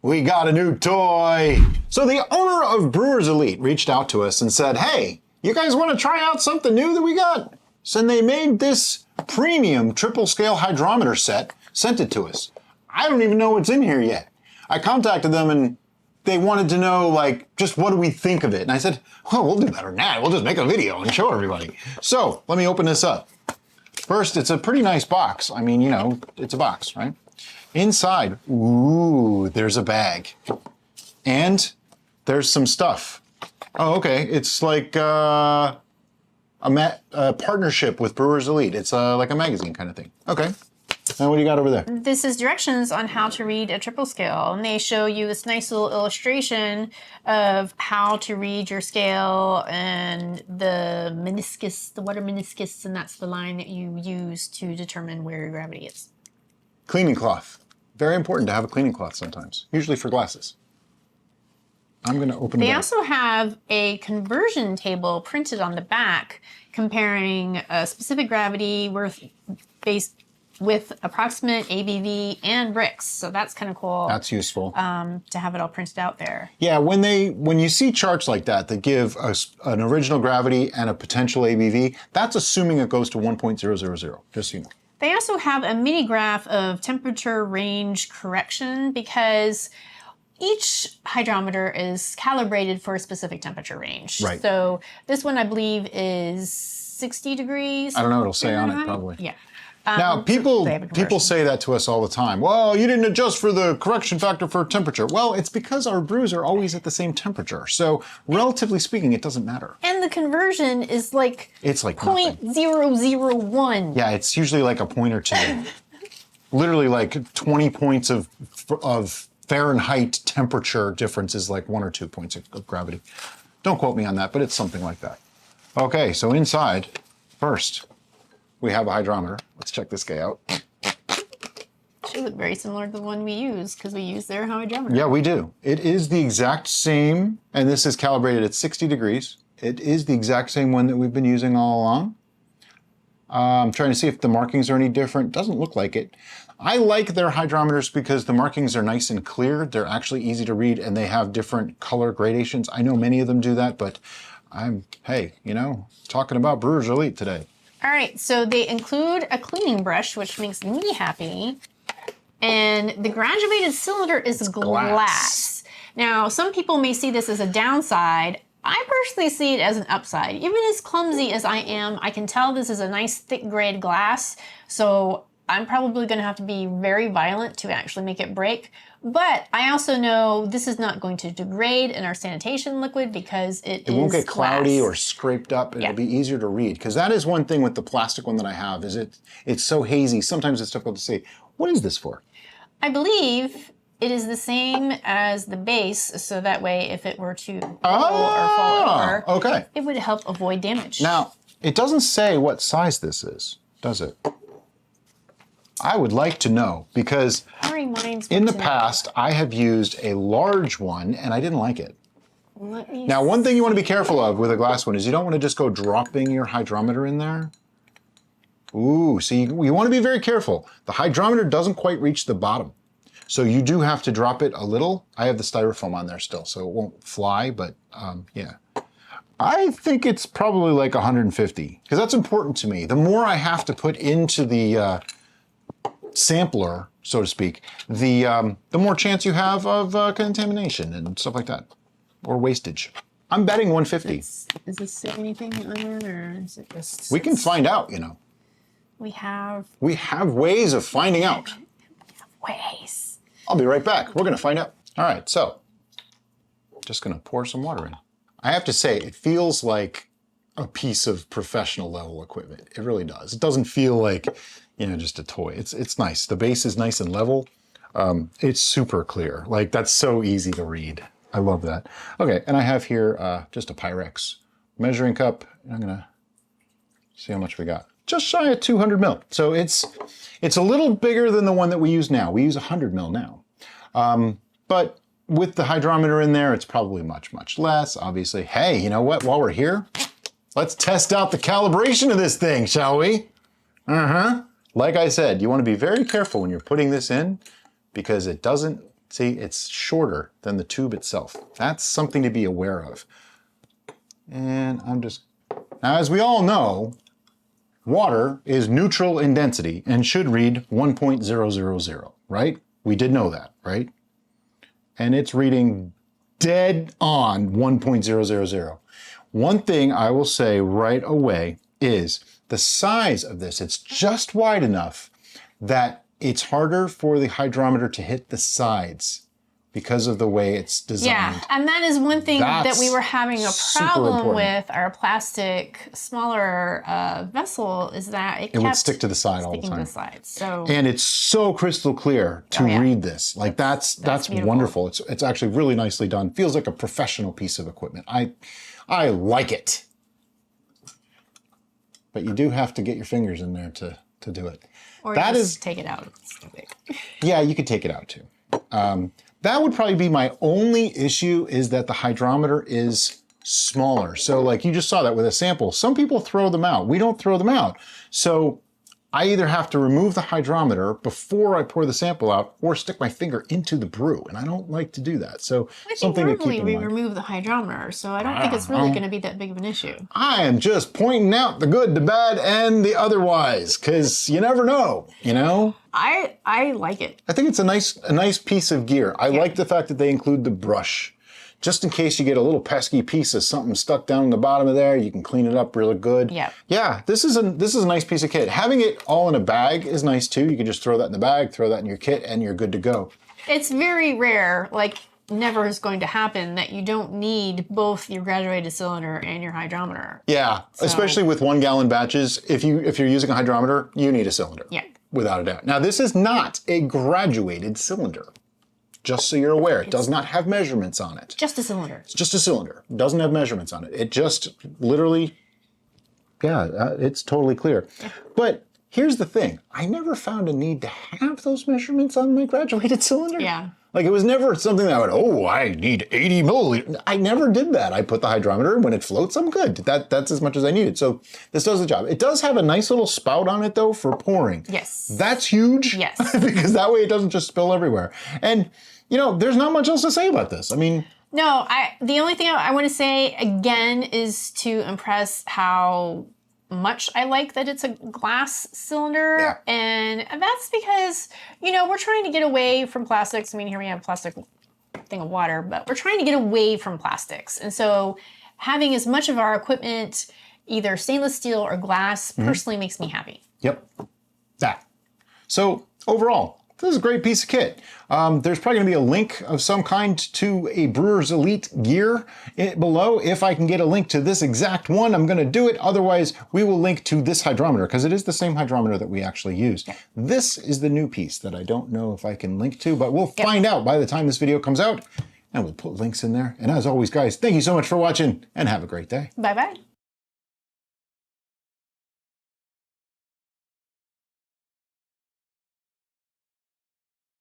We got a new toy. So the owner of Brewer's Elite reached out to us and said, hey, you guys want to try out something new that we got? So they made this premium triple scale hydrometer set, sent it to us. I don't even know what's in here yet. I contacted them and they wanted to know, like, just what do we think of it? And I said, well, we'll do better than that. We'll just make a video and show everybody. So let me open this up. First, it's a pretty nice box. I mean, you know, it's a box, right? Inside, ooh, there's a bag. And there's some stuff. Oh, okay. It's like a partnership with Brewer's Elite. It's like a magazine kind of thing. Okay. Now what do you got over there? This is directions on how to read a triple scale. And they show you this nice little illustration of how to read your scale and the meniscus, the water meniscus, and that's the line that you use to determine where your gravity is. Cleaning cloth. Very important to have a cleaning cloth sometimes, usually for glasses. I'm going to open it up. They also have a conversion table printed on the back comparing a specific gravity based with approximate ABV and bricks. So that's kind of cool. That's useful. To have it all printed out there. Yeah, when you see charts like that give an original gravity and a potential ABV, that's assuming it goes to 1.000, just so you know. They also have a mini graph of temperature range correction because each hydrometer is calibrated for a specific temperature range. Right. So this one, I believe, is 60 degrees. I don't know, it'll say on it probably. Yeah. Now, people say that to us all the time. Well, you didn't adjust for the correction factor for temperature. Well, it's because our brews are always at the same temperature. So, relatively speaking, it doesn't matter. And the conversion is like, it's like 0.001. Yeah, it's usually like a point or two. Literally like 20 points of Fahrenheit temperature difference is like 1 or 2 points of gravity. Don't quote me on that, but it's something like that. Okay, so inside, first, we have a hydrometer. Let's check this guy out. Should look very similar to the one we use because we use their hydrometer. Yeah, we do. It is the exact same, and this is calibrated at 60 degrees. It is the exact same one that we've been using all along. I'm trying to see if the markings are any different. Doesn't look like it. I like their hydrometers because the markings are nice and clear. They're actually easy to read, and they have different color gradations. I know many of them do that, but hey, you know, talking about Brewer's Elite today. All right, so they include a cleaning brush, which makes me happy. And the graduated cylinder is glass. Now, some people may see this as a downside. I personally see it as an upside. Even as clumsy as I am, I can tell this is a nice thick grade glass. So I'm probably gonna have to be very violent to actually make it break. But I also know this is not going to degrade in our sanitation liquid because it won't get cloudy glass. or scraped up. It'll be easier to read. Because that is one thing with the plastic one that I have, is it's so hazy. Sometimes it's difficult to see. What is this for? I believe it is the same as the base, so that way if it were to fall or fall over, it would help avoid damage. Now, it doesn't say what size this is, does it? I would like to know, because in the past, I have used a large one and I didn't like it. Now, one thing you want to be careful of with a glass one is you don't want to just go dropping your hydrometer in there. Ooh, see, you want to be very careful. The hydrometer doesn't quite reach the bottom. So you do have to drop it a little. I have the styrofoam on there still, so it won't fly, but yeah. I think it's probably like 150, because that's important to me. The more I have to put into the sampler, so to speak, the more chance you have of contamination and stuff like that, or wastage. I'm betting 150. Does this say anything on it, or is it just... We can find out, you know. We have ways of finding out. Ways. I'll be right back. We're going to find out. All right, so just going to pour some water in. I have to say, it feels like a piece of professional level equipment. It really does. It doesn't feel like, you know, just a toy. It's nice. The base is nice and level. It's super clear. Like, that's so easy to read. I love that. Okay, and I have here just a Pyrex measuring cup. I'm going to see how much we got. Just shy of 200 mil. So it's a little bigger than the one that we use now. We use 100 mil now. But with the hydrometer in there, it's probably much, much less, obviously. Hey, you know what? While we're here, let's test out the calibration of this thing, shall we? Like I said, you want to be very careful when you're putting this in, because it doesn't See, it's shorter than the tube itself. That's something to be aware of. And now as we all know, water is neutral in density and should read 1.000, right? We did know that, right? And it's reading dead on 1.000. One thing I will say right away is the size of this. It's just wide enough that it's harder for the hydrometer to hit the sides because of the way it's designed. Yeah, and that is one thing that we were having a problem with our plastic smaller vessel is that it would stick to the side all the time. To the sides. So and it's so crystal clear to read this. Like that's wonderful. It's actually really nicely done. Feels like a professional piece of equipment. I like it. But you do have to get your fingers in there to do it. Or just take it out. It's too big. Yeah, you could take it out too. That would probably be my only issue is that the hydrometer is smaller. So like you just saw that with a sample. Some people throw them out. We don't throw them out. So I either have to remove the hydrometer before I pour the sample out or stick my finger into the brew. And I don't like to do that. So I think normally we remove the hydrometer. So I don't think it's really going to be that big of an issue. I am just pointing out the good, the bad, and the otherwise, because you never know, you know? I like it. I think it's a nice piece of gear. I like the fact that they include the brush. Just in case you get a little pesky piece of something stuck down in the bottom of there, you can clean it up really good. Yeah. Yeah, this is a nice piece of kit. Having it all in a bag is nice too. You can just throw that in the bag, throw that in your kit, and you're good to go. It's very rare, like never is going to happen, that you don't need both your graduated cylinder and your hydrometer. Yeah, especially with 1 gallon batches. If you're using a hydrometer, you need a cylinder. Yeah. Without a doubt. Now this is not a graduated cylinder. Just so you're aware, it does not have measurements on it. Just a cylinder. It's just a cylinder. It doesn't have measurements on it. It just literally, it's totally clear. Yeah. But here's the thing. I never found a need to have those measurements on my graduated cylinder. Yeah. Like it was never something that I would, I need 80 milliliters. I never did that. I put the hydrometer, when it floats, I'm good. That's as much as I needed. So this does the job. It does have a nice little spout on it though for pouring. Yes. That's huge. Yes. Because that way it doesn't just spill everywhere. And you know, there's not much else to say about this. I mean... No, the only thing I want to say, again, is to impress how much I like that it's a glass cylinder. Yeah. And that's because, you know, we're trying to get away from plastics. I mean, here we have a plastic thing of water, but we're trying to get away from plastics. And so having as much of our equipment, either stainless steel or glass, personally makes me happy. Yep. That. So, overall... this is a great piece of kit. There's probably going to be a link of some kind to a Brewer's Elite gear below. If I can get a link to this exact one, I'm going to do it. Otherwise, we will link to this hydrometer because it is the same hydrometer that we actually use. Yeah. This is the new piece that I don't know if I can link to, but we'll find out by the time this video comes out, and we'll put links in there. And as always, guys, thank you so much for watching, and have a great day. Bye-bye.